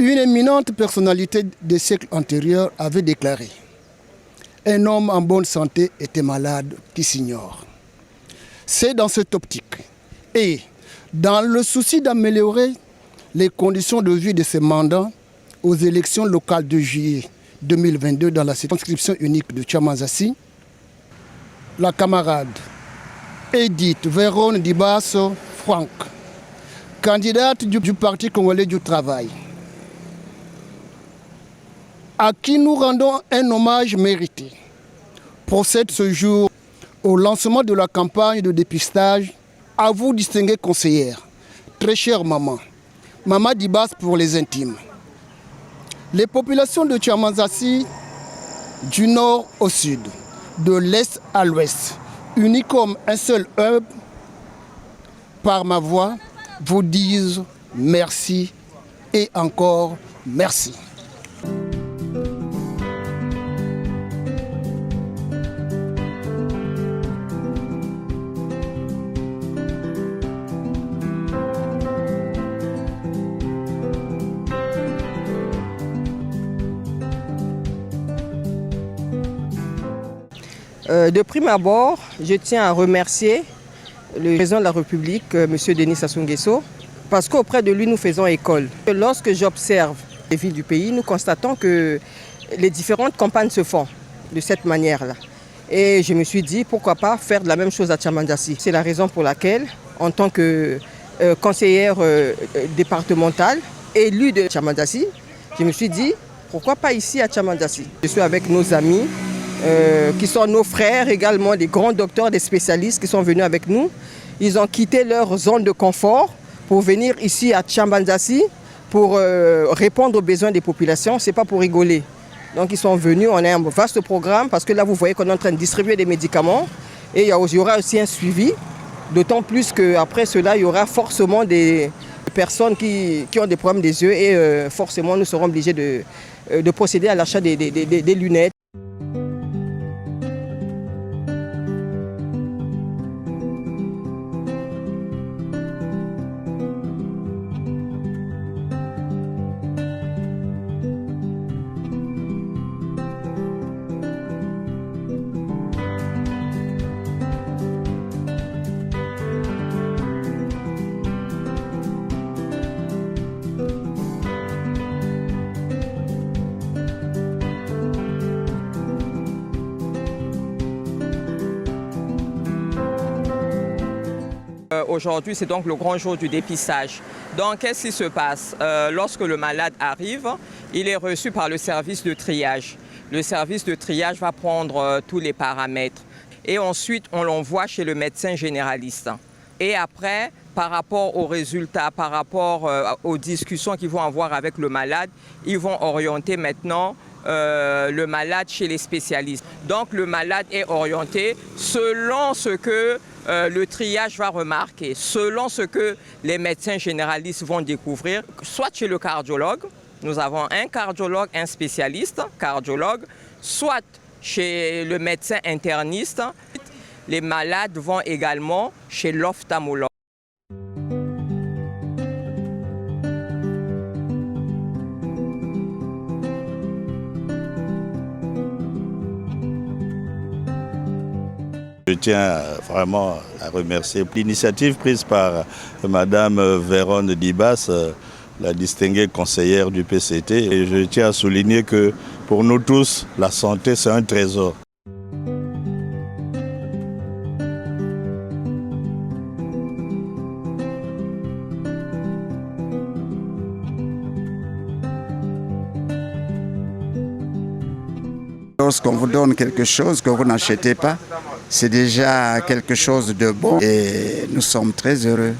Une éminente personnalité des siècles antérieurs avait déclaré « Un homme en bonne santé était malade qui s'ignore ». C'est dans cette optique et dans le souci d'améliorer les conditions de vie de ses mandats aux élections locales de juillet 2022 dans la circonscription unique de Tchamanzassi, la camarade Edith Vérone Dibasso Franck, candidate du Parti congolais du travail, à qui nous rendons un hommage mérité, procède ce jour au lancement de la campagne de dépistage. À vous, distinguée conseillère, très chère maman, Maman Dibas pour les intimes. Les populations de Tchamanzassi, du nord au sud, de l'est à l'ouest, unies comme un seul hub, par ma voix, vous disent merci et encore merci. De prime abord, je tiens à remercier le président de la République, M. Denis Sassou Nguesso, parce qu'auprès de lui, nous faisons école. Lorsque j'observe les villes du pays, nous constatons que les différentes campagnes se font de cette manière-là. Et je me suis dit, pourquoi pas faire de la même chose à Tchamanzassi. C'est la raison pour laquelle, en tant que conseillère départementale, élue de Tchamanzassi, je me suis dit, pourquoi pas ici à Tchamanzassi. Je suis avec nos amis, qui sont nos frères également, des grands docteurs, des spécialistes qui sont venus avec nous. Ils ont quitté leur zone de confort pour venir ici à Tchamanzassi pour répondre aux besoins des populations. Ce n'est pas pour rigoler. Donc ils sont venus, on a un vaste programme parce que là vous voyez qu'on est en train de distribuer des médicaments et il y aura aussi un suivi. D'autant plus qu'après cela, il y aura forcément des personnes qui ont des problèmes des yeux et forcément nous serons obligés de procéder à l'achat des lunettes. Aujourd'hui, c'est donc le grand jour du dépistage. Donc, qu'est-ce qui se passe? Lorsque le malade arrive, il est reçu par le service de triage. Le service de triage va prendre tous les paramètres. Et ensuite, on l'envoie chez le médecin généraliste. Et après, par rapport aux résultats, par rapport aux discussions qu'ils vont avoir avec le malade, ils vont orienter maintenant le malade chez les spécialistes. Donc le malade est orienté selon ce que le triage va remarquer, selon ce que les médecins généralistes vont découvrir, soit chez le cardiologue, nous avons un cardiologue, un spécialiste cardiologue, soit chez le médecin interniste. Les malades vont également chez l'ophtalmologue. Je tiens vraiment à remercier l'initiative prise par Madame Vérone Dibas, la distinguée conseillère du PCT. Et je tiens à souligner que pour nous tous, la santé, c'est un trésor. Lorsqu'on vous donne quelque chose que vous n'achetez pas, c'est déjà quelque chose de bon et nous sommes très heureux.